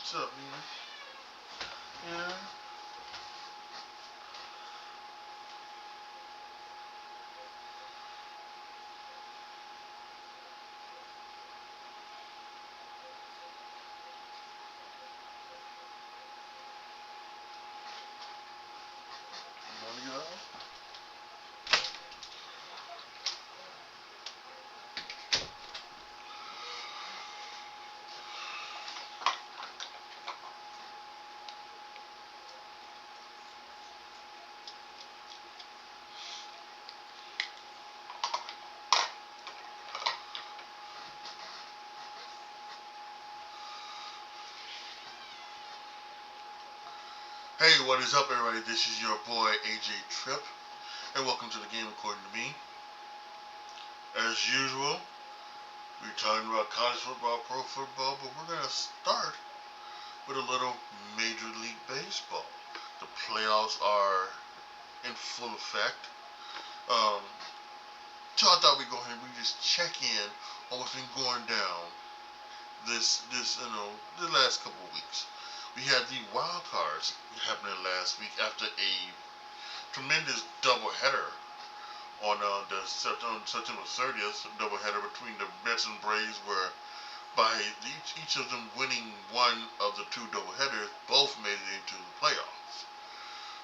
What's up, Nina? Yeah. You want to get out? Hey, what is up, everybody? This is your boy AJTRIP, and welcome to the game according to me. As usual, we're talking about college football, pro football, but we're gonna start with a little Major League Baseball. The playoffs are in full effect. So I thought we'd go ahead and we just check in on what's been going down this the last couple of weeks. We had the wild cards happening last week after a tremendous doubleheader on September 30th, doubleheader between the Mets and Braves, where by each of them winning one of the two doubleheaders, both made it into the playoffs.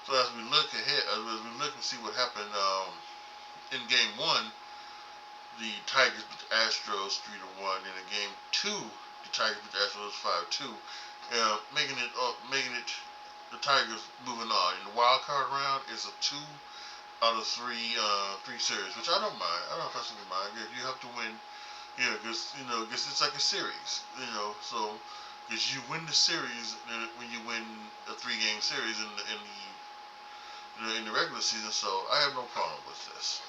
So as we look ahead, as we look and see what happened in Game 1, the Tigers beat the Astros 3-1. And in Game 2, the Tigers beat the Astros 5-2, making it the Tigers moving on. In the wild card round, it's a 2 out of 3 series, which I don't mind. I don't personally mind. If you have to win, because it's like a series, so because you win the series when you win a 3-game series in the regular season. So I have no problem with this.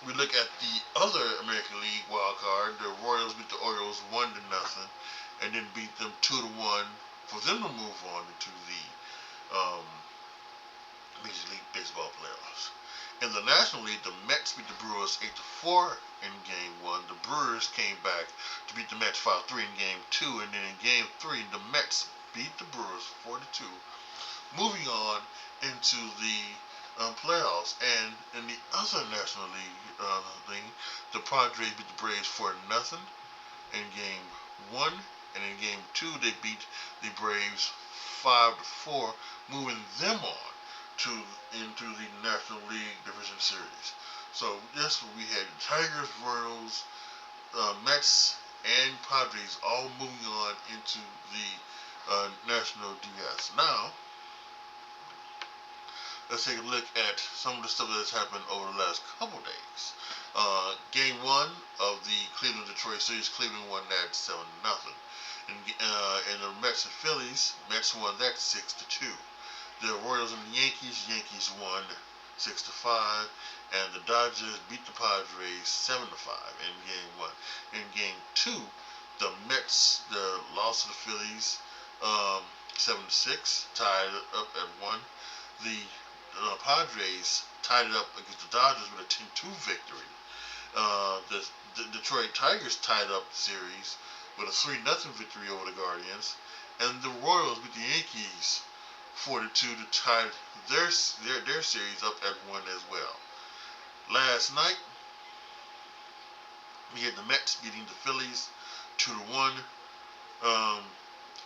We look at the other American League wild card. The Royals beat the Orioles 1-0, and then beat them 2-1 for them to move on into the Major League Baseball playoffs. In the National League, the Mets beat the Brewers 8-4 in Game 1. The Brewers came back to beat the Mets 5-3 in Game 2, and then in Game 3, the Mets beat the Brewers 4-2, moving on into the playoffs. And in the other National League thing, the Padres beat the Braves 4-0 in Game 1, and in Game 2, they beat the Braves 5-4, moving them on into the National League Division Series. So yes, we had Tigers, Royals, Mets, and Padres all moving on into the National DS. Now, let's take a look at some of the stuff that has happened over the last couple days. Game 1 of the Cleveland-Detroit series, Cleveland won that 7-0. In the Mets and Phillies, Mets won that 6-2. The Royals and the Yankees won 6-5, and the Dodgers beat the Padres 7-5 in Game 1. In Game 2, the Mets lost to the Phillies 7-6, tied up at 1. The Padres tied it up against the Dodgers with a 10-2 victory. The Detroit Tigers tied up the series with a 3-0 victory over the Guardians, and the Royals beat the Yankees 4-2 to tie their series up at 1 as well. Last night, we had the Mets beating the Phillies 2-1,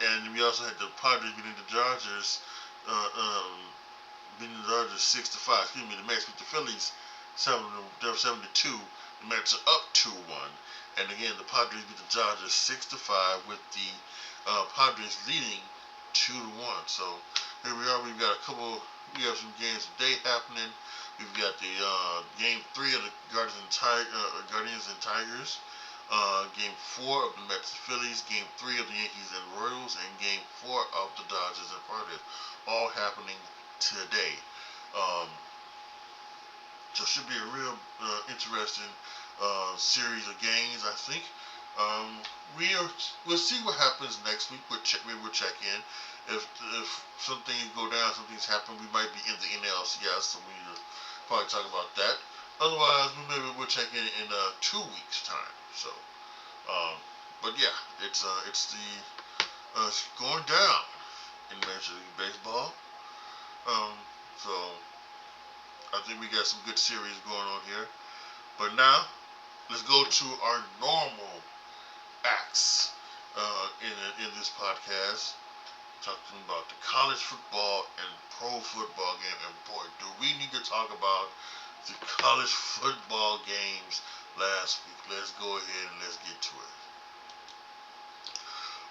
and we also had the Padres beating the Dodgers 6-5. Excuse me, the Mets beat the Phillies 7-2. The Mets are up 2-1, and again the Padres beat the Dodgers 6-5, with the Padres leading 2-1. So here we are. We have some games today happening. We've got the Game 3 of the Guardians and Tigers, Game 4 of the Mets and Phillies, Game 3 of the Yankees and Royals, and Game 4 of the Dodgers and Padres, all happening today. So it should be a real interesting series of games, I think. We'll see what happens next week. Maybe we'll check in. If some things go down, some things happen, we might be in the NLCS, so we'll probably talk about that. Otherwise, maybe we'll check in 2 weeks' time. So, but yeah, it's the going down in Major League Baseball. Um, so I think we got some good series going on here. But now let's go to our normal acts in this podcast, talking about the college football and pro football game. And boy, do we need to talk about the college football games last week. Let's go ahead and let's get to it.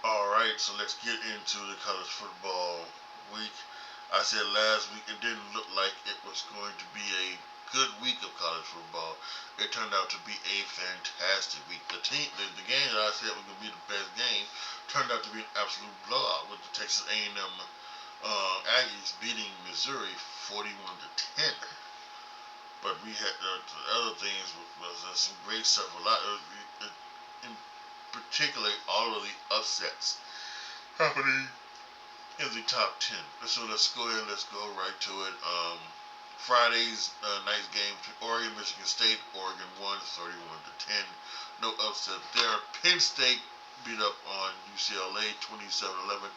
Alright, so let's get into the college football week. I said last week it didn't look like it was going to be a good week of college football. It turned out to be a fantastic week. The game that I said was going to be the best game turned out to be an absolute blowout with the Texas A&M Aggies beating Missouri 41-10. But we had the other things was some great stuff. A lot of, in particular, all of the upsets happening in the top 10. So let's go ahead and let's go right to it. Friday's night's game between Oregon, Michigan State. Oregon won 31-10. No upset there. Penn State beat up on UCLA 27-11.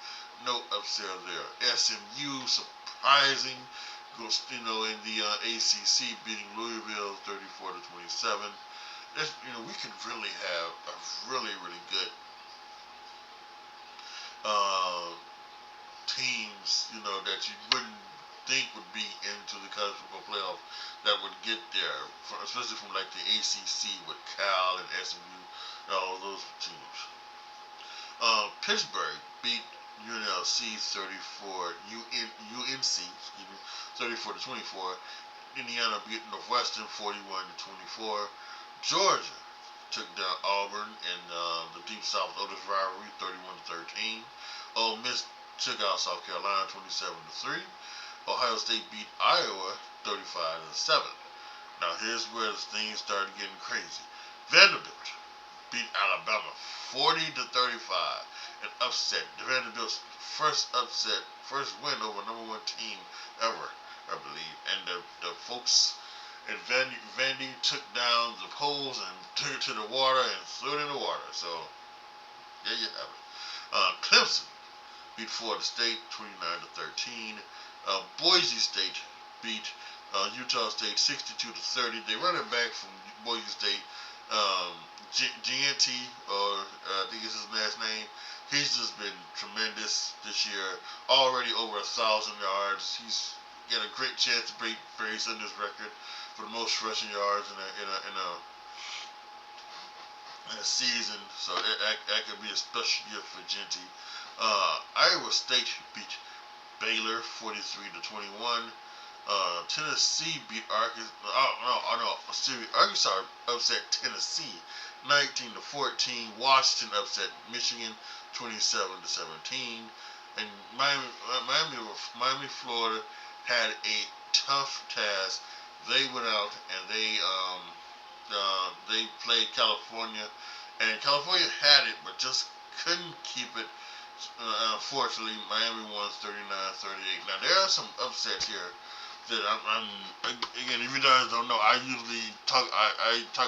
No upset there. SMU surprising, in the ACC beating Louisville 34-27. We could really have a really good teams, that you wouldn't think would be into the college football playoff that would get there, especially from like the ACC with Cal and SMU and all those teams. Pittsburgh beat UNC 34-24. Indiana beat Northwestern 41-24. Georgia took down Auburn in the Deep South Otis rivalry 31-13. Ole Miss took out South Carolina 27-3. Ohio State beat Iowa 35-7. Now here's where things started getting crazy. Vanderbilt beat Alabama 40-35. An upset. Vanderbilt's first win over number one team ever, I believe. And the folks in Vandy took down the poles and took it to the water and threw it in the water. So there you have it. Clemson beat Florida State 29-13. Boise State beat Utah State 62-30. They run it back from Boise State. GNT, or I think is his last name. He's just been tremendous this year. Already over 1,000 yards. He's got a great chance to break Barry Sanders' record for the most rushing yards in a season. So that could be a special year for Genty. Iowa State beat Baylor 43-21. Tennessee beat Arkansas. Arkansas upset Tennessee 19-14. Washington upset Michigan 27-17. And Miami, Florida had a tough task. They went out and they played California, and California had it, but just couldn't keep it. Unfortunately, Miami won 39-38. Now there are some upsets here that again, if you guys don't know, I usually talk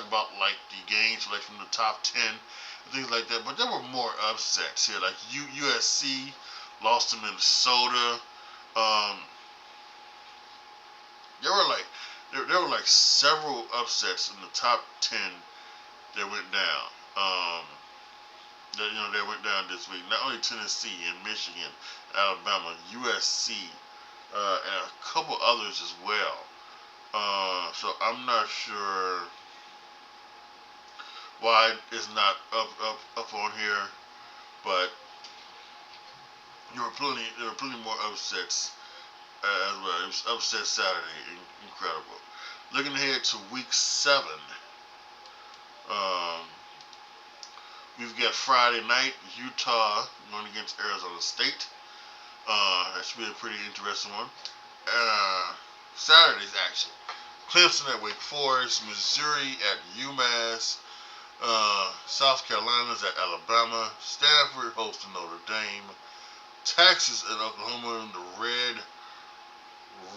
about like the games like from the top 10 and things like that. But there were more upsets here, like USC lost to Minnesota. There were like several upsets in the top 10 that went down. That went down this week. Not only Tennessee and Michigan, Alabama, USC, and a couple others as well. So I'm not sure why it's not up on here, but there were plenty more upsets as well. It was upset Saturday, incredible. Looking ahead to week 7. We've got Friday night, Utah going against Arizona State. That should be a pretty interesting one. Saturday's action. Clemson at Wake Forest, Missouri at UMass, South Carolina's at Alabama, Stanford hosting Notre Dame, Texas at Oklahoma in the Red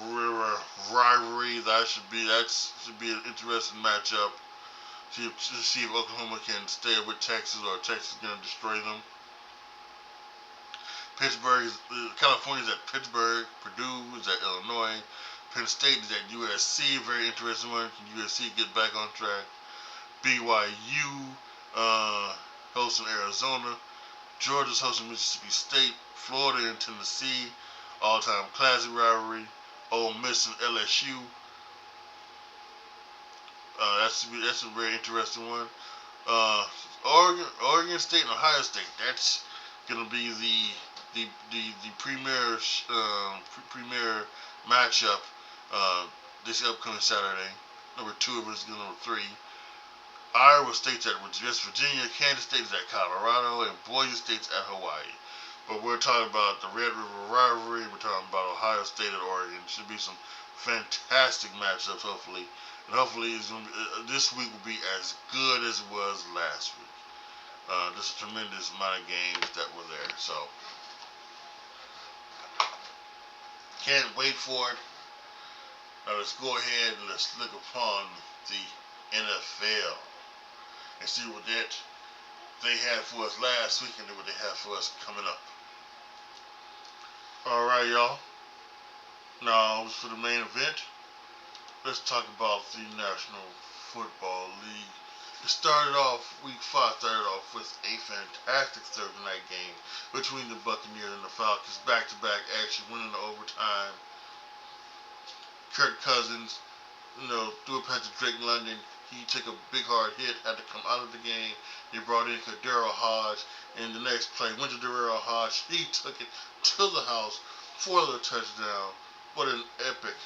River rivalry. That should be an interesting matchup. See if Oklahoma can stay with Texas or Texas is going to destroy them. Pittsburgh is California is at Pittsburgh. Purdue is at Illinois. Penn State is at USC. Very interesting one. Can USC get back on track? BYU hosting Arizona. Georgia's hosting Mississippi State. Florida and Tennessee. All-time classic rivalry. Ole Miss and LSU. That's a very interesting one. Oregon State and Ohio State. That's gonna be the premier matchup this upcoming Saturday. Number 2 versus number 3. Iowa State's at West Virginia. Kansas State is at Colorado, and Boise State's at Hawaii. But we're talking about the Red River rivalry. We're talking about Ohio State and Oregon. Should be some fantastic matchups, hopefully. And hopefully it's gonna be, this week will be as good as it was last week. Just a tremendous amount of games that were there. So, can't wait for it. Now let's go ahead and let's look upon the NFL and see what they had for us last week and what they have for us coming up. Alright, y'all. Now, for the main event, let's talk about the National Football League. It started off, week 5 started off with a fantastic Thursday night game between the Buccaneers and the Falcons. Back-to-back action, winning the overtime. Kirk Cousins, threw a pass to Drake London. He took a big hard hit, had to come out of the game. They brought in Kadero Hodge, and the next play went to Kadero Hodge. He took it to the house for the touchdown. What an epic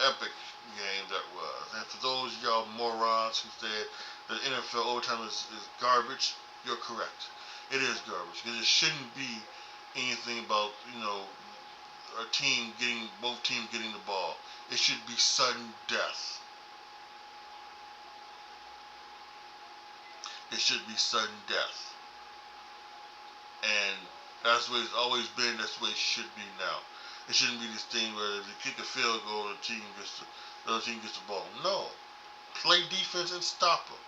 game that was. And for those of y'all morons who said that NFL overtime is garbage, you're correct. It is garbage because it shouldn't be anything about both teams getting the ball. It should be sudden death. It should be sudden death. And that's the way it's always been. That's the way it should be now. It shouldn't be this thing where if you kick a field goal, the other team gets the ball. No. Play defense and stop them.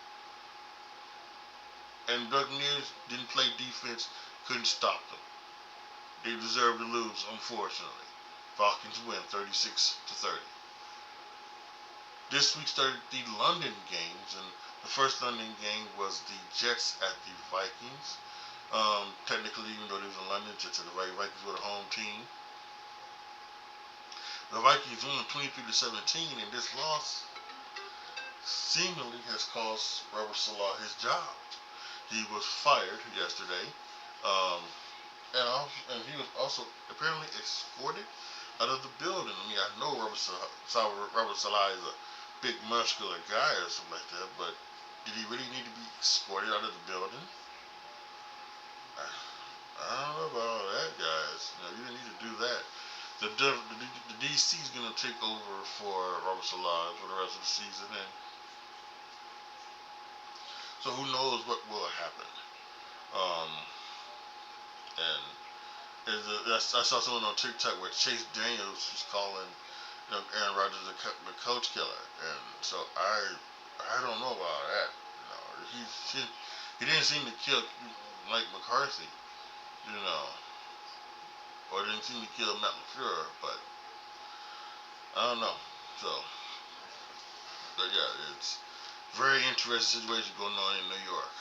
And Buccaneers didn't play defense, couldn't stop them. They deserve to lose, unfortunately. Falcons win 36-30. This week started the London games, and the first London game was the Jets at the Vikings. Technically, even though they was in London, Jets and the Vikings were the home team. The Vikings won 23-17, and this loss seemingly has cost Robert Saleh his job. He was fired yesterday, and he was also apparently escorted out of the building. I mean, I know Robert Saleh is a big muscular guy or something like that, but did he really need to be escorted out of the building? I don't know about all that, guys. You didn't need to do that. The DC is going to take over for Robert Saleh for the rest of the season, and so who knows what will happen. I saw someone on TikTok where Chase Daniels was calling Aaron Rodgers the coach killer, and so I don't know about that. He didn't seem to kill Mike McCarthy, or didn't seem to kill Matt LaFleur, but I don't know. So, but yeah, it's very interesting situation going on in New York.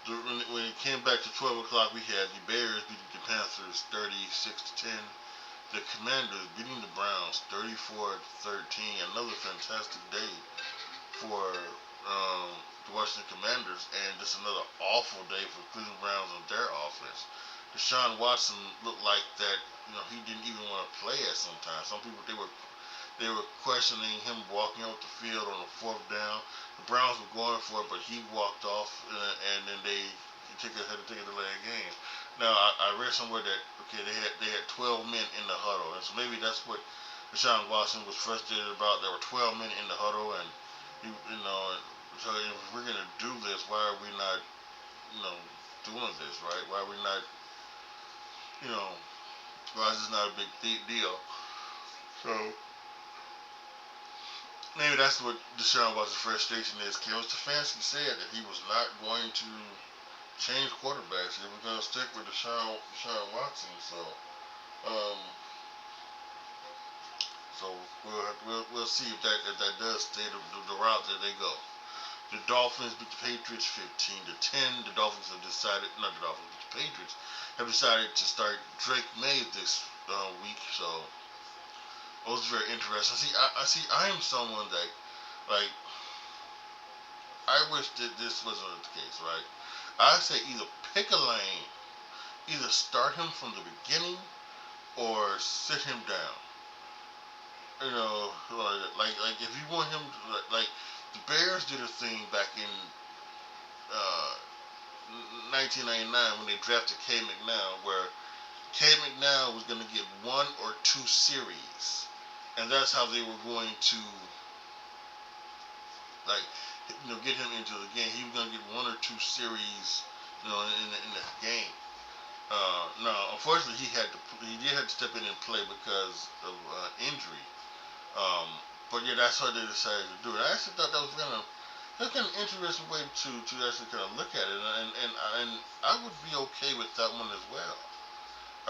When it came back to 12 o'clock, we had the Bears beating the Panthers 36-10. The Commanders beating the Browns 34-13. Another fantastic day for the Washington Commanders, and just another awful day for Cleveland Browns and their offense. Deshaun Watson looked like that. He didn't even want to play at some time. Some people they were questioning him walking off the field on the 4th down. The Browns were going for it, but he walked off, and then they had to take a delay of game. Now I read somewhere that they had 12 men in the huddle, and so maybe that's what Deshaun Watson was frustrated about. There were 12 men in the huddle, and so if we're gonna do this, why are we not doing this, right? Why are we not why is this not a big deal? So maybe that's what Deshaun Watson's frustration is. Kevin Stefanski said that he was not going to change quarterbacks. They were gonna stick with Deshaun Watson. Um, so we'll see if that does stay the route that they go. The Dolphins beat the Patriots 15-10. The Dolphins have decided, not the Dolphins, but the Patriots have decided to start Drake May this week. So it was very interesting. I am someone that, like, I wish that this wasn't the case, right? I say either pick a lane, either start him from the beginning or sit him down. You know, like if you want him, like the Bears did a thing back in uh, 1999 when they drafted K. McNown, where K. McNown was going to get 1 or 2 series, and that's how they were going to, like, get him into the game. He was going to get 1 or 2 series, in that game. No, unfortunately, he did have to step in and play because of injury. But yeah, that's what they decided to do. And I actually thought that's kind of interesting way to actually kind of look at it, and I would be okay with that one as well.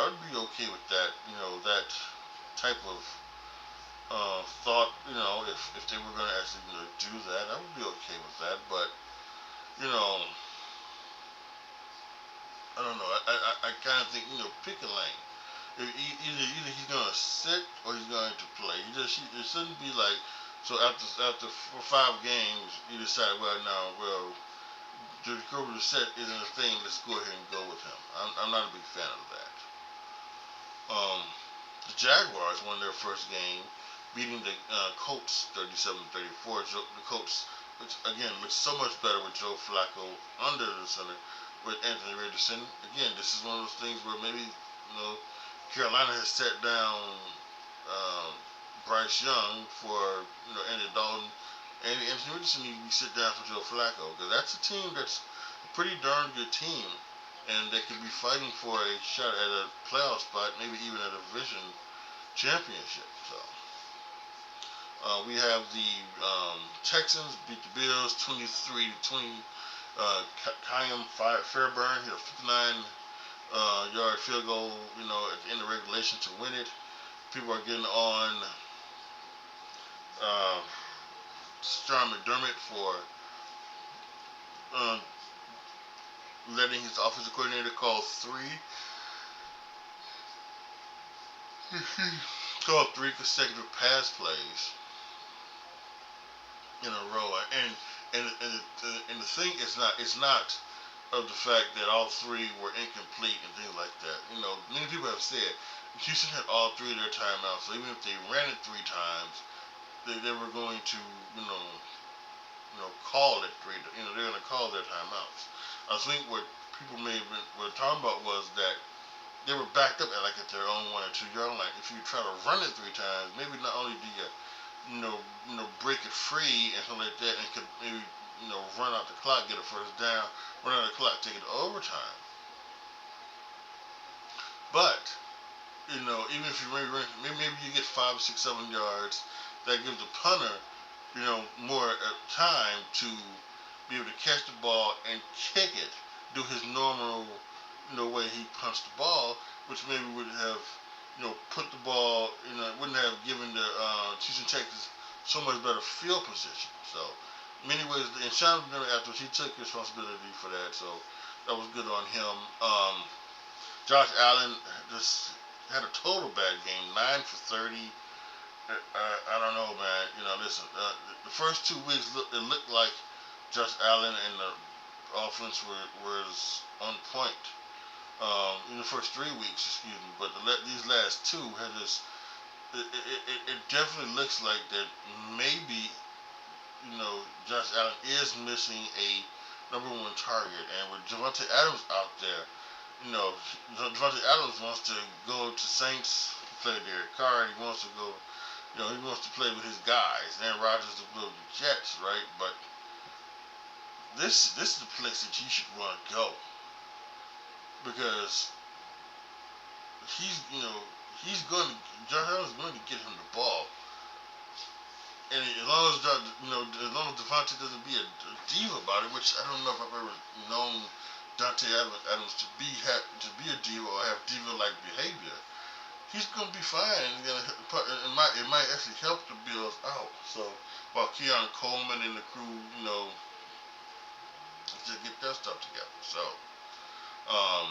I would be okay with that, that type of thought. If they were going to actually do that, I would be okay with that. But you know, I don't know. I kind of think pick a lane. Either he's gonna sit or he's going to play. It shouldn't be like, so after 5 games you decide, the group to set isn't a thing. Let's go ahead and go with him. I'm not a big fan of that. The Jaguars won their first game, beating the Colts 37-34. The Colts, which again looks so much better with Joe Flacco under the center with Anthony Richardson. Again, this is one of those things where maybe Carolina has set down Bryce Young for Andy Dalton. Anthony Richardson needs to be sit down for Joe Flacco, because that's a team that's a pretty darn good team, and they could be fighting for a shot at a playoff spot, maybe even a division championship. So we have the Texans beat the Bills 23-20. Kyle Fairburn hit a 59-yard field goal, at the end of regulation to win it. People are getting on Sean McDermott for letting his offensive coordinator call three consecutive pass plays in a row, and the thing is not of the fact that all 3 were incomplete and things like that. Many people have said Houston had all 3 of their timeouts, so even if they ran it 3 times, they were going to call it 3. They're going to call their timeouts. I think what people were talking about was that they were backed up at their own 1 or 2 yard line. If you try to run it 3 times, maybe not only do you break it free and something like that, and could maybe run out the clock, get a first down, run out the clock, take it to overtime. But even if you maybe you get 5, 6, 7 yards, that gives the punter more time to be able to catch the ball and kick it, do his normal way he punched the ball, which maybe would have put the ball, wouldn't have given the Houston Texans so much better field position. So, in many ways, and Sean McDermott, afterwards, he took responsibility for that, so that was good on him. Josh Allen just had a total bad game, 9 for 30. I don't know, man. Listen, the first 2 weeks, it looked like Josh Allen and the offense was on point. In the first 3 weeks, excuse me, but these last 2 had this. It definitely looks like that maybe Josh Allen is missing a number 1 target, and with Javonte Adams out there, Javonte Adams wants to go to Saints, play Derek Carr. He wants to go, he wants to play with his guys. Aaron Rodgers to play with the Jets, right? But this is the place that you should want to go, because he's going to, Josh Allen's going to get him the ball, and as long as Devontae doesn't be a diva about it, which I don't know if I've ever known Dante Adams to be a diva or have diva-like behavior, he's gonna be fine. It might actually help the Bills out. So while Keon Coleman and the crew, just get their stuff together. So um,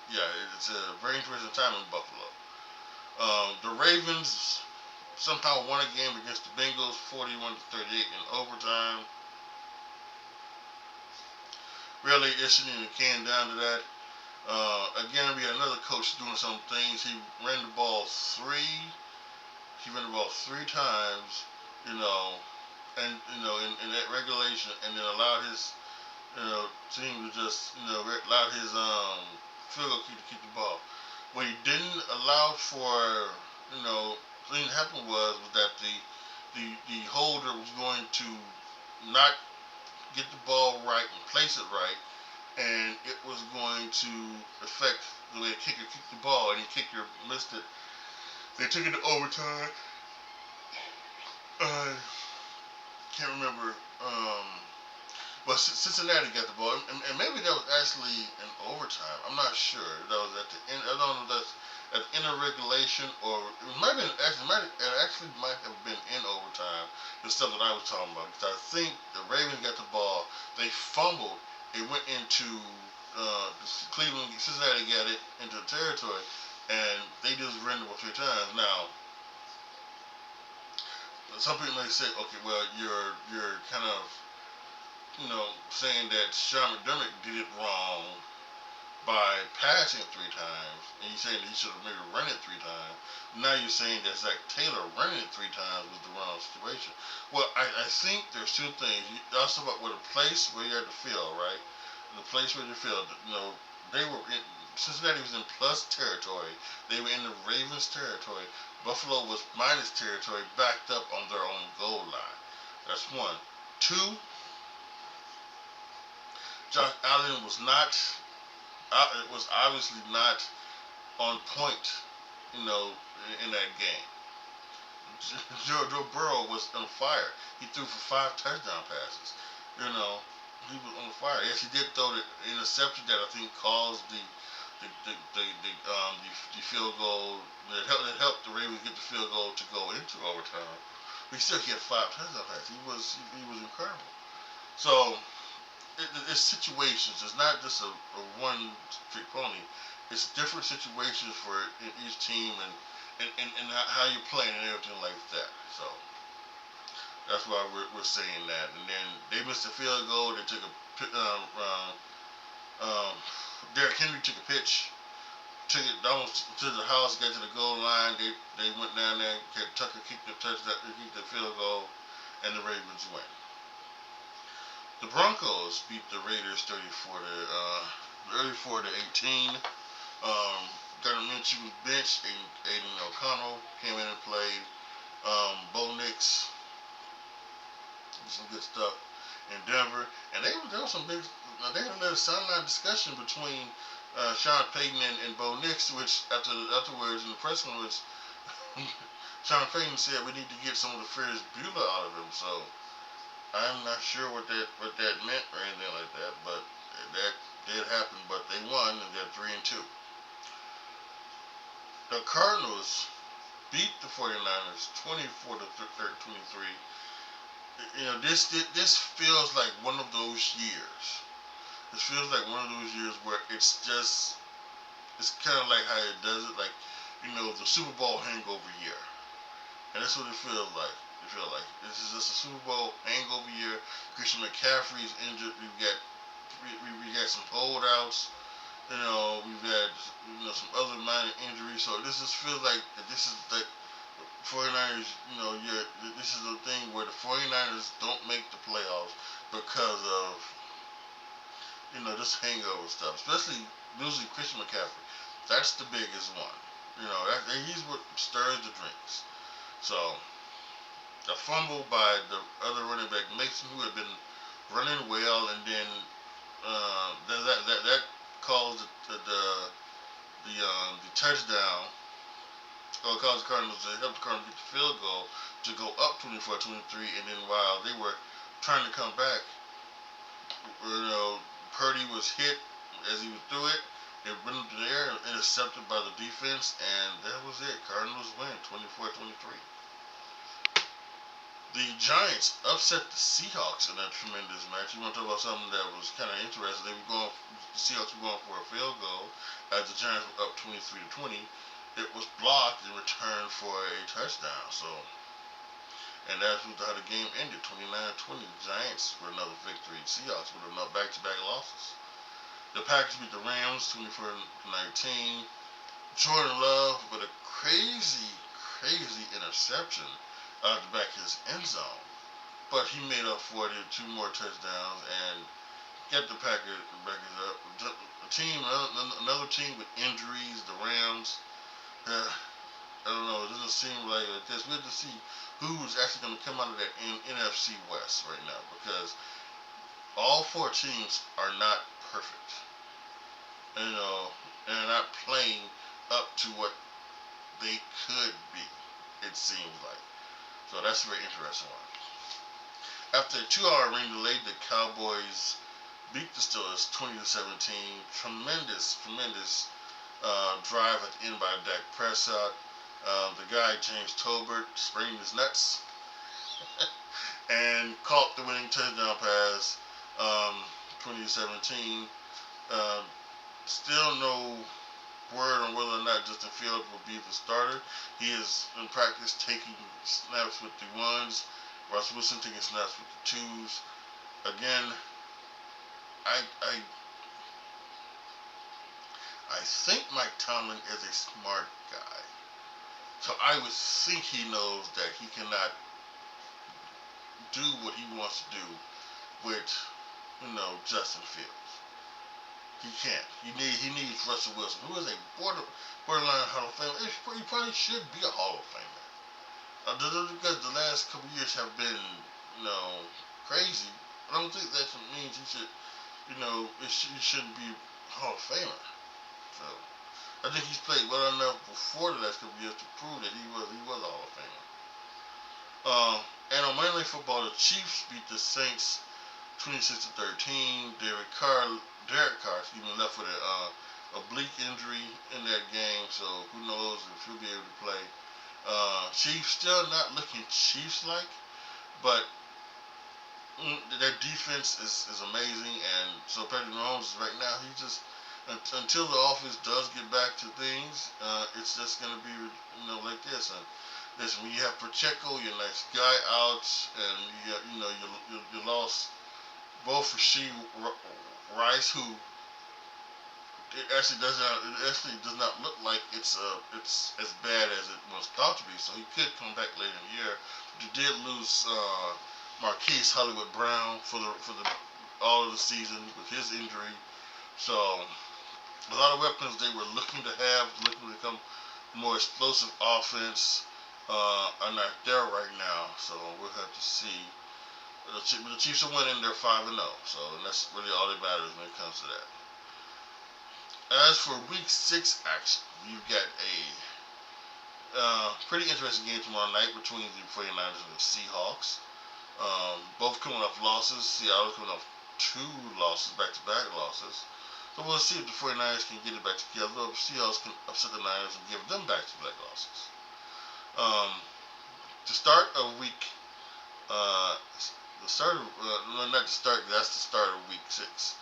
yeah, it's a very interesting time in Buffalo. The Ravens somehow won a game against the Bengals, 41-38 in overtime. Really, it shouldn't even came down to that. Again, we had another coach doing some things. He ran the ball three. He ran the ball three times, and in that regulation, and then allowed his team to just allowed his field goal kicker to keep the ball. What he didn't allow for thing that happened was that the holder was going to not get the ball right and place it right, and it was going to affect the way the kicker kicked the ball, and the kicker missed it. They took it to overtime. Can't remember. But Cincinnati got the ball, and maybe that was actually in overtime. I'm not sure. That was at the end. I don't know if that's at the end of regulation, or it might have been actually might have been in overtime. The stuff that I was talking about. Because I think the Ravens got the ball. They fumbled. It went into Cleveland. Cincinnati got it into the territory, and they just ran the ball three times. Now, some people may say, okay, well, you're kind of saying that Sean McDermott did it wrong by passing three times, and you're saying that he should have maybe run it three times. Now you're saying that Zach Taylor running it three times was the wrong situation. Well, I think there's two things. Also about where the place where you're at the field, right? The place where the field, they were in, Cincinnati was in plus territory. They were in the Ravens territory. Buffalo was minus territory, backed up on their own goal line. That's one. Two, Josh Allen was obviously not on point, in that game. Joe Burrow was on fire. He threw for 5 touchdown passes. He was on fire. Yes, he did throw the interception that I think caused the field goal that helped the Ravens get the field goal to go into overtime. But he still had 5 touchdown passes. He was incredible. So it's situations. It's not just a one trick pony. It's different situations for each team and how you're playing and everything like that. So that's why we're saying that. And then they missed a field goal. They took a Derrick Henry took a pitch, took it almost to the house, got to the goal line. They went down there. Tucker kicked the touchdown, kicked the field goal, and the Ravens win. The Broncos beat the Raiders 34-18. Gardner Minshew was benched. Aiden O'Connell came in and played. Bo Nix, some good stuff in Denver. And there was some big. They had a little sideline discussion between Sean Payton and Bo Nix, which afterwards in the press conference, Sean Payton said we need to get some of the Ferris Bueller out of him. So I'm not sure what that meant or anything like that, but that did happen. But they won, and they're 3-2. The Cardinals beat the 49ers 24-23. This feels like one of those years. This feels like one of those years where it's kind of like how it does it, like the Super Bowl hangover year, and that's what it feels like. This is just a Super Bowl hangover year. Christian McCaffrey's injured. We got some holdouts. We've had some other minor injuries. So this just feels like this is like 49ers. This is the thing where the 49ers don't make the playoffs because of this hangover stuff. Especially losing Christian McCaffrey. That's the biggest one. He's what stirs the drinks. So a fumble by the other running back Mason, who had been running well, and then that caused the touchdown. Caused the Cardinals to help the Cardinals get the field goal to go up 24-23, and then while they were trying to come back, Purdy was hit as he was through it. It went up to the air, intercepted by the defense, and that was it. Cardinals win 24-23. The Giants upset the Seahawks in that tremendous match. You want to talk about something that was kind of interesting? The Seahawks were going for a field goal as the Giants were up 23-20. It was blocked in return for a touchdown. So, and that's how the game ended, 29-20. The Giants were another victory. The Seahawks were another back-to-back losses. The Packers beat the Rams 24-19. Jordan Love with a crazy interception out the back of his end zone. But he made up for it, 2 more touchdowns, and get the Packers up. Another team with injuries, the Rams. I don't know, it doesn't seem like this. We have to see who's actually going to come out of that NFC West right now, because all 4 teams are not perfect. And they're not playing up to what they could be, it seems like. So that's a very interesting one. After a 2-hour rain delay, the Cowboys beat the Steelers 20-17. Tremendous drive at the end by Dak Prescott. The guy, James Tolbert, sprained his nuts and caught the winning touchdown pass, 2017. Still no word on whether or not Justin Fields will be the starter. He is in practice taking snaps with the 1s. Russell Wilson taking snaps with the 2s. Again, I think Mike Tomlin is a smart guy. So I would think he knows that he cannot do what he wants to do with, Justin Fields. He can't. He needs Russell Wilson, who is a borderline Hall of Famer. He probably should be a Hall of Famer. Because the last couple years have been, crazy. I don't think that means he should, he shouldn't be a Hall of Famer. So I think he's played well enough before the last couple years to prove that he was a Hall of Famer. And on Monday Night Football, the Chiefs beat the Saints 26-13. Derek Carr, left with a oblique injury in that game, so who knows if he'll be able to play. Chiefs still not looking Chiefs-like, but their defense is amazing, and so Patrick Mahomes right now, he just, until the offense does get back to things, it's just going to be, like this. And listen, when you have Pacheco, your next guy out, and you lost both Rasheed Rice, who it actually does not look like it's as bad as it was thought to be. So he could come back later in the year. But you did lose Marquise Hollywood Brown for the all of the season with his injury. So a lot of weapons they were looking to become more explosive offense are not there right now. So we'll have to see. The Chiefs are winning. They're 5-0. So that's really all that matters when it comes to that. As for Week 6 action, you've got a pretty interesting game tomorrow night between the 49ers and the Seahawks. Both coming off losses. Seattle coming off 2 losses, back-to-back losses. So we'll see if the 49ers can get it back together, or if Seahawks can upset the Niners and give them back-to-back losses. The start of week, that's the start of Week 6.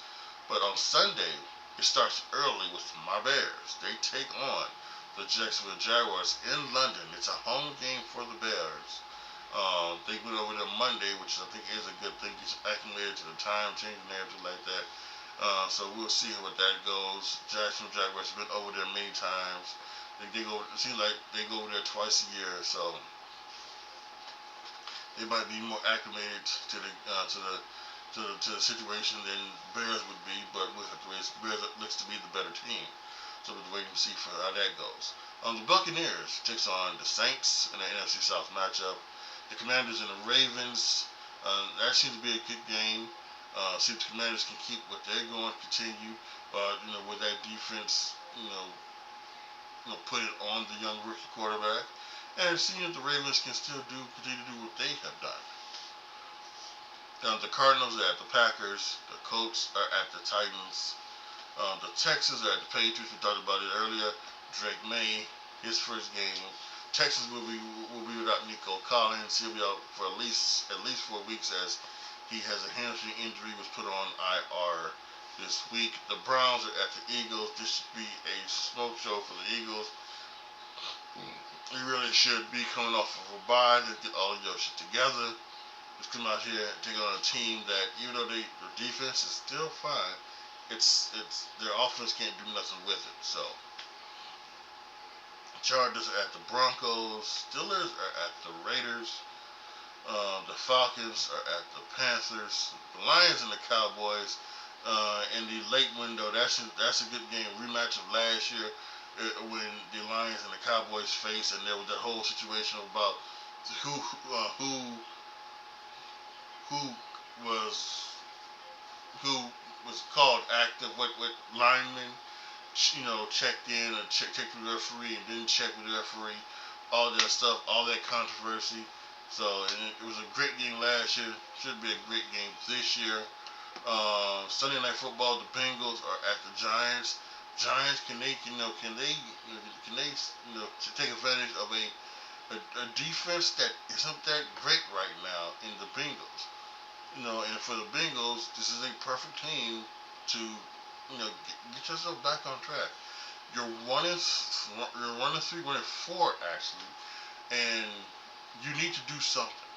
But on Sunday, it starts early with my Bears. They take on the Jacksonville Jaguars in London. It's a home game for the Bears. They went over there Monday, which I think is a good thing. He's acclimated to the time change and everything like that. So we'll see what that goes. Jacksonville Jaguars have been over there many times. It seems like they go over there twice a year, so they might be more acclimated to the situation than Bears would be. But we'll have to wait. Bears looks to be the better team, so we'll wait and see for how that goes. The Buccaneers takes on the Saints in the NFC South matchup. The Commanders and the Ravens. That seems to be a good game. See if the Commanders can keep what they're going, continue, with that defense, put it on the young rookie quarterback, and see if the Ravens can still continue to do what they have done. The Cardinals are at the Packers. The Colts are at the Titans. The Texans are at the Patriots. We talked about it earlier. Drake May, his first game. Texas will be without Nico Collins. He'll be out for at least 4 weeks as he has a hamstring injury. Was put on IR this week. The Browns are at the Eagles. This should be a smoke show for the Eagles. They really should be coming off of a bye to get all of your shit together. Just come out here and take on a team that, even though their defense is still fine, it's their offense can't do nothing with it. So Chargers are at the Broncos. Steelers are at the Raiders. The Falcons are at the Panthers. The Lions and the Cowboys. In the late window, that's a good game. Rematch of last year when the Lions and the Cowboys faced, and there was that whole situation about who was who was called active, what linemen checked in and checked with the referee and didn't check with the referee, all that stuff, all that controversy. So it was a great game last year. Should be a great game this year. Sunday Night Football. The Bengals are at the Giants. Giants, can they take advantage of a defense that isn't that great right now in the Bengals? And for the Bengals, this is a perfect team to get yourself back on track. You're 1-3, 1-4 actually, and you need to do something.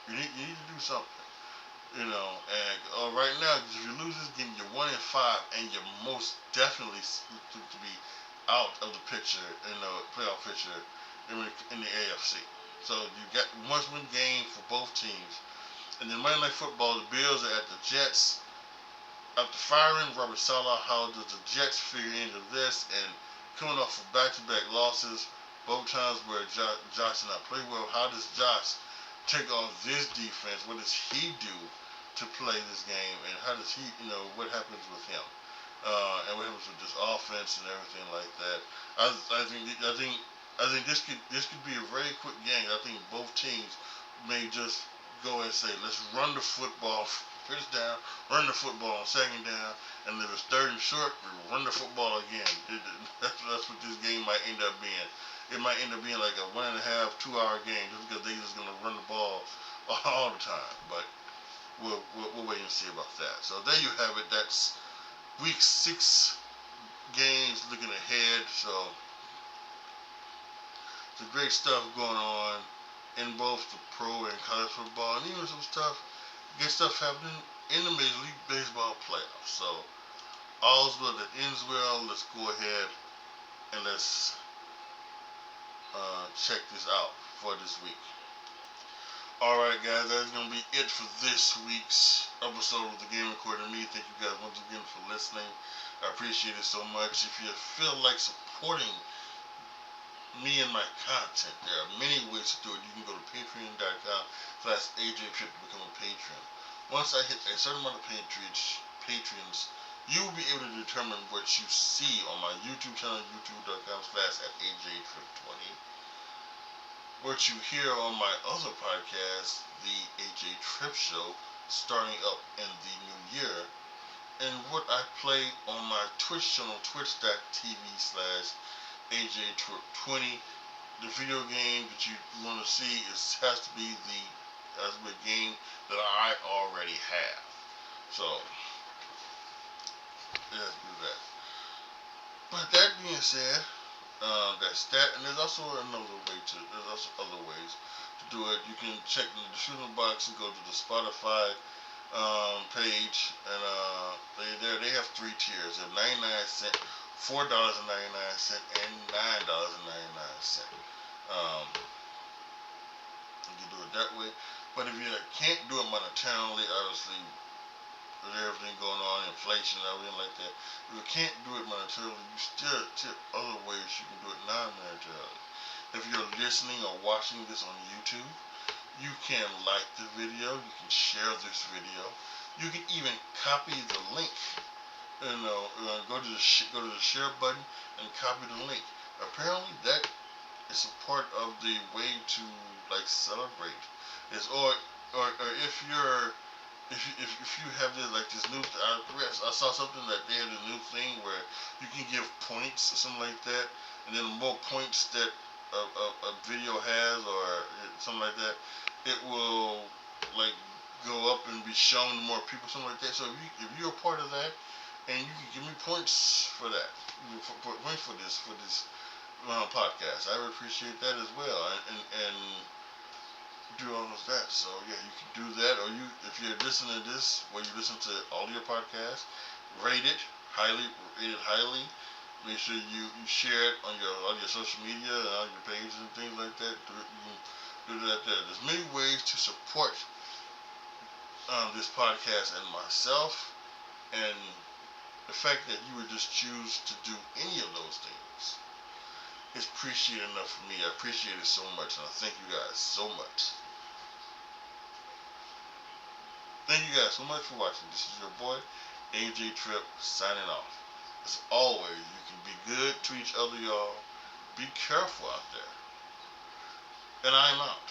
You need to do something. And right now, if you lose this game, you're 1-5, and you're most definitely to be out of the picture, playoff picture in the AFC. So you got must-win game for both teams. And then Monday Night Football, the Bills are at the Jets. After firing Robert Saleh, how does the Jets figure into this? And coming off of back-to-back losses, both times where Josh did not play well, how does Josh take on this defense? What does he do to play this game? And how does he, what happens with him? And what happens with this offense and everything like that? I think this could be a very quick game. I think both teams may just go and say, let's run the football first down, run the football on second down, and if it's third and short, run the football again. That's what this game might end up being. It might end up being like a 1.5, 2-hour game just because they're just going to run the ball all the time. But we'll wait and see about that. So there you have it. That's week 6 games looking ahead. So some great stuff going on in both the pro and college football, and even some good stuff happening in the Major League Baseball playoffs. So all's well that ends well. Let's go ahead and let's check this out for this week. Alright guys, that's going to be it for this week's episode of the Game Recording Me. Thank you guys once again for listening. I appreciate it so much. If you feel like supporting me and my content, there are many ways to do it. You can go to patreon.com/AJTRIP to become a patron. Once I hit a certain amount of patrons, you will be able to determine what you see on my YouTube channel, youtube.com/AJTRIP20. What you hear on my other podcast, the AJTRIP Show, starting up in the new year, and what I play on my Twitch channel, twitch.tv/AJTRIP20. The video game that you want to see has to be a game that I already have. So let's do that. But that being said, that's that. And there's also other ways to do it. You can check in the description box and go to the Spotify page, and they have 3 tiers. They're 99¢, $4.99, and $9.99. You can do it that way. But if you can't do it monetarily, obviously with everything going on, inflation and everything like that, if you can't do it monetarily, you still tip other ways you can do it non-monetarily. If you're listening or watching this on YouTube, you can like the video, you can share this video, you can even copy the link. Go to the share button and copy the link. Apparently that is a part of the way to celebrate. Or if you're if you have this like this new, I saw something that they had a new thing where you can give points or something like that, and then the more points that a video has or something like that, it will like go up and be shown to more people, something like that. So if you're a part of that, and you can give me points for that, points for this podcast, I would appreciate that as well, and do all of that. So yeah, you can do that, or you, if you're listening to this, where you listen to all your podcasts, rate it highly, rate it highly. Make sure you share it on your social media and on your pages and things like that. You can do that there. There's many ways to support this podcast and myself, and the fact that you would just choose to do any of those things is appreciated enough for me. I appreciate it so much, and I thank you guys so much. Thank you guys so much for watching. This is your boy, AJTRIP, signing off. As always, you can be good to each other, y'all. Be careful out there. And I'm out.